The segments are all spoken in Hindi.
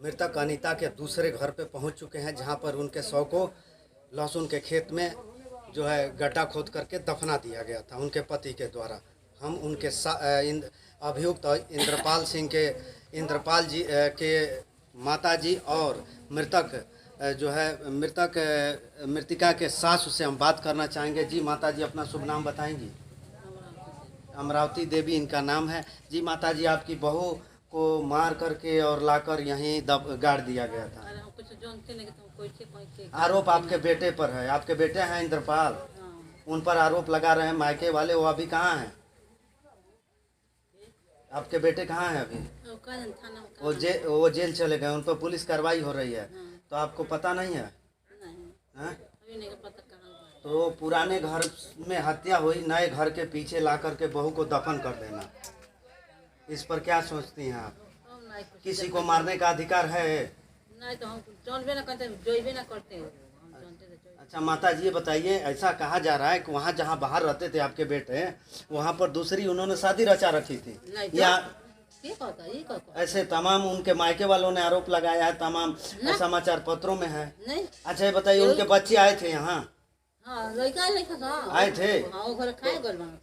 मृतक अनीता के दूसरे घर पे पहुंच चुके हैं, जहां पर उनके शव को लहसुन के खेत में जो है गड्ढा खोद करके दफना दिया गया था उनके पति के द्वारा। हम उनके अभियुक्त इंद्रपाल सिंह के इंद्रपाल जी के माता जी और मृतक जो है मृतिका के सास से हम बात करना चाहेंगे। जी माता जी, अपना शुभ नाम बताएंगी? अमरावती देवी इनका नाम है। जी माता जी, आपकी बहू को मार करके और लाकर यहीं गाड़ दिया गया था। आरोप आपके बेटे पर है, आपके बेटे हैं इंद्रपाल, उन पर आरोप लगा रहे हैं मायके वाले। वो अभी कहाँ हैं? आपके बेटे कहाँ हैं अभी? वो जेल चले गए, उन पर पुलिस कार्रवाई हो रही है। तो आपको पता नहीं है? तो पुराने घर में हत्या हुई, नए घर के पीछे ला करके बहू को दफन कर देना, इस पर क्या सोचती हैं आप? किसी को मारने का अधिकार है? नहीं तो हम जानबे ना करते, जोइबे ना करते। अच्छा माता जी, ये बताइए, ऐसा कहा जा रहा है कि वहाँ जहाँ बाहर रहते थे आपके बेटे, वहाँ पर दूसरी उन्होंने शादी रचा रखी थी या ऐसे तमाम उनके मायके वालों ने आरोप लगाया है, तमाम समाचार पत्रों में है। नहीं। अच्छा ये बताइए, उनके बच्चे आए थे यहाँ? आए थे।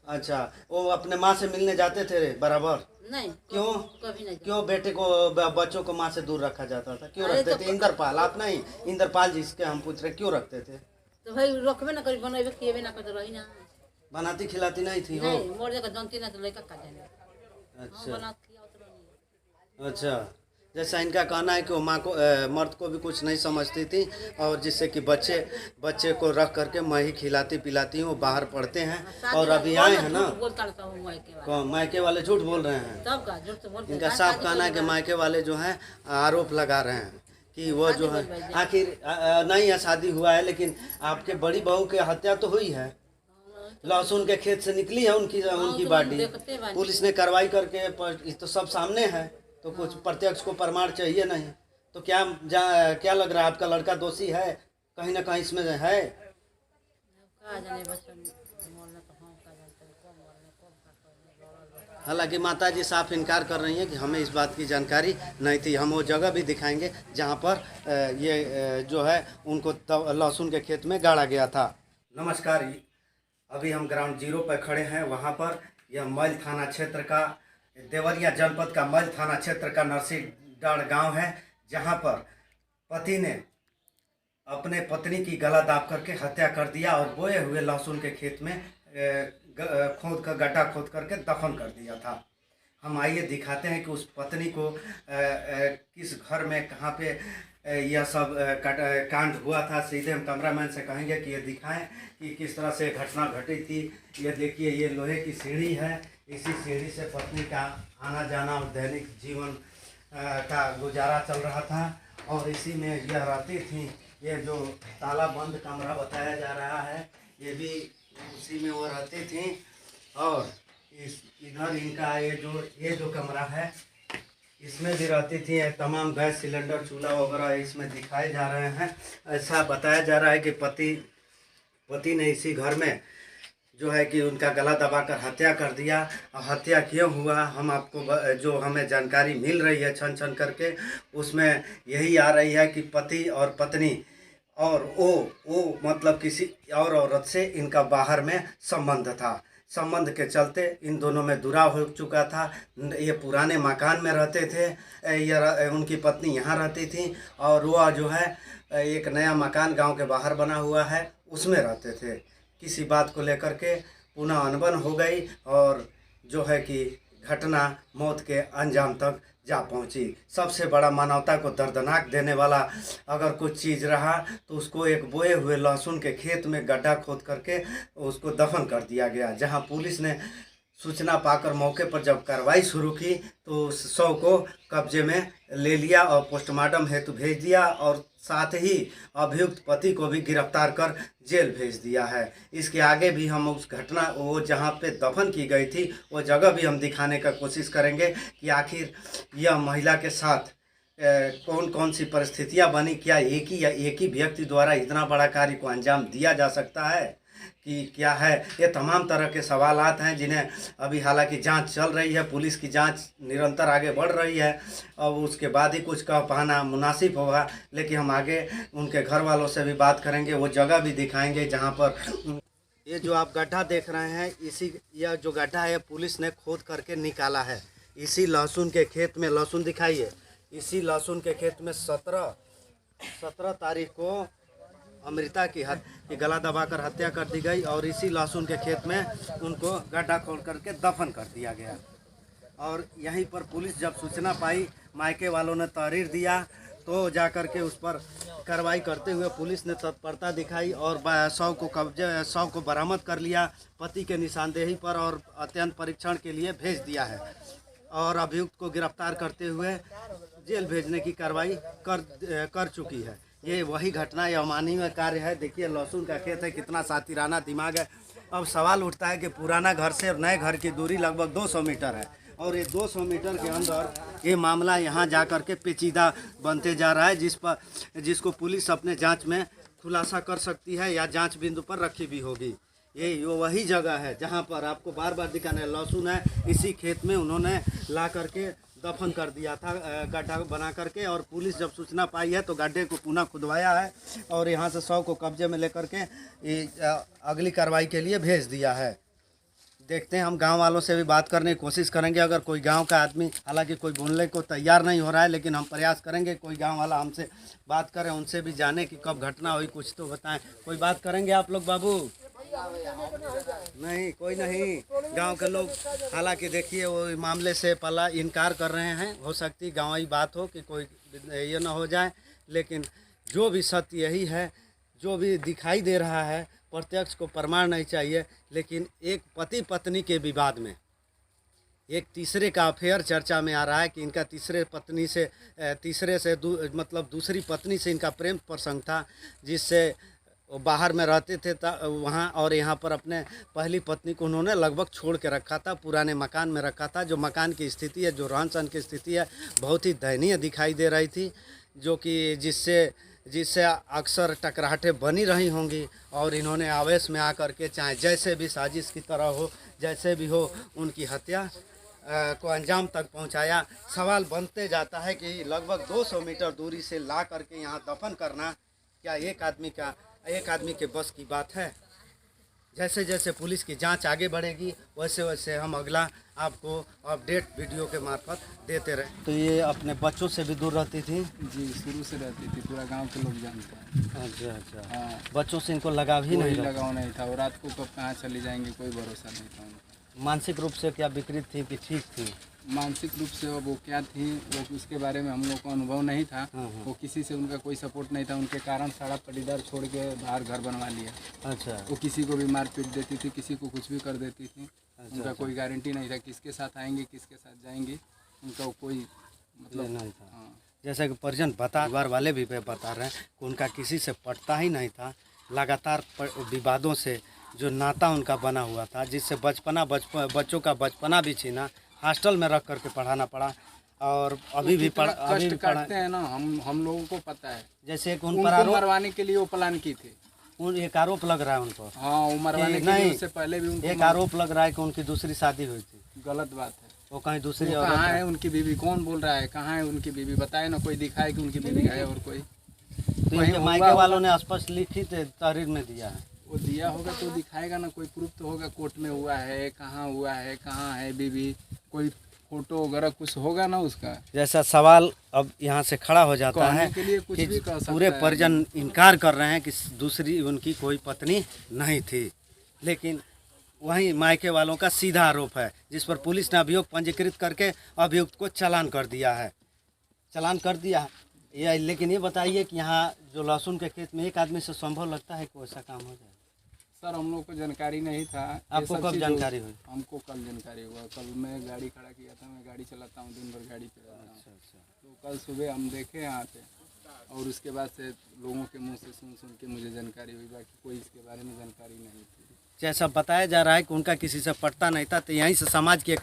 अच्छा, वो अपने माँ से मिलने जाते थे बराबर? नहीं। क्यों? कभी नहीं। क्यों बेटे को, बच्चों को माँ से दूर रखा जाता था? क्यों रखते थे? इंद्रपाल, आप नहीं, इंद्रपाल जी इसके हम पूछ रहे, क्यों रखते थे? तो भाई रखबे ना करी, बनाबे खिएबे ना करते रही ना। बनाती खिलाती नहीं थी? हो नहीं, मोर जगह जानती ना तो लड़का का जाने। अच्छा अच्छा, जैसा इनका कहना है कि वो माँ को मर्द को भी कुछ नहीं समझती थी, और जिससे कि बच्चे को रख करके मैं ही खिलाती पिलाती हूँ, बाहर पढ़ते हैं और अभी आए हैं ना। मायके वाले झूठ बोल रहे हैं। इनका साफ कहना है कि मायके वाले जो हैं आरोप लगा रहे हैं कि वो जो है आखिर नहीं है, शादी हुआ है, लेकिन आपके बड़ी बहू की हत्या तो हुई है, लहसुन के खेत से निकली है उनकी बॉडी। पुलिस ने कार्रवाई करके, तो सब सामने है, तो कुछ प्रत्यक्ष को प्रमाण चाहिए नहीं। तो क्या लग रहा है, आपका लड़का दोषी है कहीं ना कहीं इसमें है? हालांकि माता जी साफ इनकार कर रही हैं कि हमें इस बात की जानकारी नहीं थी। हम वो जगह भी दिखाएंगे जहां पर ये जो है उनको लहसुन के खेत में गाड़ा गया था। नमस्कार, अभी हम ग्राउंड जीरो पर खड़े हैं। वहां पर यह मैल थाना क्षेत्र का, देवरिया जनपद का मैल थाना क्षेत्र का नरसीडाँड़ गांव है, जहां पर पति ने अपने पत्नी की गला दाब करके हत्या कर दिया और बोए हुए लहसुन के खेत में गड्ढा खोद करके दफन कर दिया था। हम आइए दिखाते हैं कि उस पत्नी को किस घर में, कहाँ पे यह सब कांड हुआ था। सीधे हम कैमरामैन से कहेंगे कि ये दिखाएं कि किस तरह से घटना घटी थी। ये देखिए, ये लोहे की सीढ़ी है, इसी सीढ़ी से पत्नी का आना जाना और दैनिक जीवन का गुजारा चल रहा था, और इसी में यह रहती थी। ये जो ताला बंद कमरा बताया जा रहा है, ये भी उसी में वो रहती थी। और इधर इनका ये जो कमरा है, इसमें भी रहती थी। तमाम गैस सिलेंडर, चूल्हा वगैरह इसमें दिखाए जा रहे हैं। ऐसा बताया जा रहा है कि पति ने इसी घर में जो है कि उनका गला दबाकर हत्या कर दिया। हत्या क्यों हुआ, हम आपको जो हमें जानकारी मिल रही है छन छन करके, उसमें यही आ रही है कि पति और पत्नी और वो मतलब किसी और औरत से इनका बाहर में संबंध था। संबंध के चलते इन दोनों में दुराव हो चुका था। ये पुराने मकान में रहते थे, ये उनकी पत्नी यहाँ रहती थी, और वह जो है एक नया मकान गांव के बाहर बना हुआ है, उसमें रहते थे। किसी बात को लेकर के पुनः अनबन हो गई, और जो है कि घटना मौत के अंजाम तक जा पहुंची। सबसे बड़ा मानवता को दर्दनाक देने वाला अगर कुछ चीज़ रहा तो उसको एक बोए हुए लहसुन के खेत में गड्ढा खोद करके उसको दफन कर दिया गया। जहां पुलिस ने सूचना पाकर मौके पर जब कार्रवाई शुरू की तो उस शव को कब्जे में ले लिया और पोस्टमार्टम हेतु भेज दिया, और साथ ही अभियुक्त पति को भी गिरफ्तार कर जेल भेज दिया है। इसके आगे भी हम उस घटना, वो जहां पे दफन की गई थी, वो जगह भी हम दिखाने का कोशिश करेंगे कि आखिर यह महिला के साथ कौन कौन सी परिस्थितियां बनी। क्या एक ही व्यक्ति द्वारा इतना बड़ा कार्य को अंजाम दिया जा सकता है? कि क्या है, ये तमाम तरह के सवालात हैं जिन्हें अभी हालांकि जांच चल रही है, पुलिस की जांच निरंतर आगे बढ़ रही है। अब उसके बाद ही कुछ कह पाना मुनासिब होगा, लेकिन हम आगे उनके घर वालों से भी बात करेंगे, वो जगह भी दिखाएंगे जहां पर ये जो आप गड्ढा देख रहे हैं, यह जो गड्ढा है पुलिस ने खोद करके निकाला है। इसी लहसुन के खेत में, लहसुन दिखाइए, इसी लहसुन के खेत में 17 तारीख को अमृता की गला दबाकर हत्या कर दी गई और इसी लहसुन के खेत में उनको गड्ढा खोद करके दफन कर दिया गया। और यहीं पर पुलिस जब सूचना पाई, मायके वालों ने तहरीर दिया, तो जाकर के उस पर कार्रवाई करते हुए पुलिस ने तत्परता दिखाई और शव को बरामद कर लिया पति के निशानदेही पर और अत्यंत परीक्षण के लिए भेज दिया है और अभियुक्त को गिरफ्तार करते हुए जेल भेजने की कार्रवाई कर चुकी है। ये वही घटना, यह अमानवीय कार्य है। देखिए लहसुन का खेत है, कितना सातिराना दिमाग है। अब सवाल उठता है कि पुराना घर से नए घर की दूरी लगभग 200 मीटर है और ये 200 मीटर के अंदर ये मामला यहाँ जा कर के पेचीदा बनते जा रहा है, जिसको पुलिस अपने जांच में खुलासा कर सकती है या जांच बिंदु पर रखी भी होगी। ये वही जगह है जहाँ पर आपको बार बार दिखाना है, लहसुन है, इसी खेत में उन्होंने ला करके दफन कर दिया था गड्ढा बना करके। और पुलिस जब सूचना पाई है तो गड्ढे को पुनः खुदवाया है और यहाँ से शव को कब्जे में लेकर के अगली कार्रवाई के लिए भेज दिया है। देखते हैं, हम गांव वालों से भी बात करने की कोशिश करेंगे। अगर कोई गांव का आदमी, हालांकि कोई बोलने को तैयार नहीं हो रहा है, लेकिन हम प्रयास करेंगे कोई गांव वाला हमसे बात करें, उनसे भी जाने कि कब घटना हुई, कुछ तो बताएं। कोई बात करेंगे आप लोग बाबू? नहीं, कोई नहीं। गांव के लोग हालांकि देखिए वो मामले से पहला इनकार कर रहे हैं। हो सकती गाँवी बात हो कि कोई ये ना हो जाए, लेकिन जो भी सत्य यही है, जो भी दिखाई दे रहा है, प्रत्यक्ष को प्रमाण नहीं चाहिए। लेकिन एक पति पत्नी के विवाद में एक तीसरे का अफेयर चर्चा में आ रहा है कि इनका तीसरे से मतलब दूसरी पत्नी से इनका प्रेम प्रसंग था, जिससे वो बाहर में रहते थे वहाँ, और यहाँ पर अपने पहली पत्नी को उन्होंने लगभग छोड़ के रखा था, पुराने मकान में रखा था। जो मकान की स्थिति है, जो रहन सहन की स्थिति है, बहुत ही दयनीय दिखाई दे रही थी, जो कि जिससे अक्सर टकराहटें बनी रही होंगी। और इन्होंने आवेश में आकर के, चाहे जैसे भी साजिश की तरह हो, जैसे भी हो, उनकी हत्या को अंजाम तक पहुंचाया। सवाल बनते जाता है कि लगभग 200 मीटर दूरी से ला करके यहाँ दफन करना क्या एक आदमी के बस की बात है? जैसे जैसे पुलिस की जांच आगे बढ़ेगी, वैसे वैसे हम अगला आपको अपडेट वीडियो के मार्फत देते रहे। तो ये अपने बच्चों से भी दूर रहती थी? जी, शुरू से रहती थी, पूरा गांव के लोग जानते हैं। अच्छा। हाँ, बच्चों से इनको लगाव ही नहीं रहा? लगाव नहीं था, और रात को कब कहाँ चली जाएंगे कोई भरोसा नहीं था उनका। मानसिक रूप से क्या विकृत थी कि ठीक थी? मानसिक रूप से वो क्या थी, वो उसके बारे में हम लोग को अनुभव नहीं था। वो किसी से उनका कोई सपोर्ट नहीं था, उनके कारण सारा परिवार छोड़ के बाहर घर बनवा लिया। अच्छा। वो किसी को भी मार पीट देती थी, किसी को कुछ भी कर देती थी। उनका कोई गारंटी नहीं था किसके साथ आएंगे, किसके साथ जाएंगे, उनका कोई मतलब नहीं था। हाँ। जैसे कि परिजन परिवार वाले भी बता रहे हैं कि उनका किसी से पटता ही नहीं था। लगातार विवादों से जो नाता उनका बना हुआ था, जिससे बच्चों का बचपना भी छीना, हॉस्टल में रख करके पढ़ाना पड़ा। और अभी भी कष्ट काटते हैं ना, हम लोगों को पता है। जैसे कि उनको मरवाने के लिए वो प्लान की थी। एक आरोप लग रहा है उनको। हाँ, वो मरवाने के लिए, उससे पहले भी उनको एक आरोप लग रहा है कि उनकी दूसरी शादी हुई थी। गलत बात है। वो कहीं दूसरी कहाँ है उनकी बीवी? कौन बोल रहा है? कहाँ है उनकी बीवी? बताए ना, कोई दिखाए कि उनकी बीवी है। और कोई तो इनके मायके वालों ने स्पष्ट लिखित तहरीर में दिया है। वो दिया होगा तो दिखाएगा ना, कोई प्रूफ तो होगा, कोर्ट में हुआ है, कहाँ है बीवी, कोई फोटो वगैरह कुछ होगा ना उसका। जैसा सवाल अब यहाँ से खड़ा हो जाता है के लिए कुछ भी कह सकता पूरे है। परिजन इनकार कर रहे हैं कि दूसरी उनकी कोई पत्नी नहीं थी, लेकिन वहीं मायके वालों का सीधा आरोप है, जिस पर पुलिस ने अभियोग पंजीकृत करके अभियुक्त को चालान कर दिया है। लेकिन ये बताइए कि यहाँ जो लहसुन के खेत में एक आदमी से संभव लगता है कि वैसा काम हो जाए? सर, हम लोग को जानकारी नहीं था। आपको कब जानकारी हुई? हमको कल जानकारी हुआ। कल मैं गाड़ी खड़ा किया था, मैं गाड़ी चलाता हूँ, दिन भर गाड़ी पे रहता हूँ। तो कल सुबह हम देखे यहाँ पे, और उसके बाद से लोगों के मुंह से सुन के मुझे जानकारी हुई। बाकी कोई इसके बारे में जानकारी नहीं थी। जैसा बताया जा रहा है कि उनका किसी से पटता नहीं था, तो यहीं से समाज की एक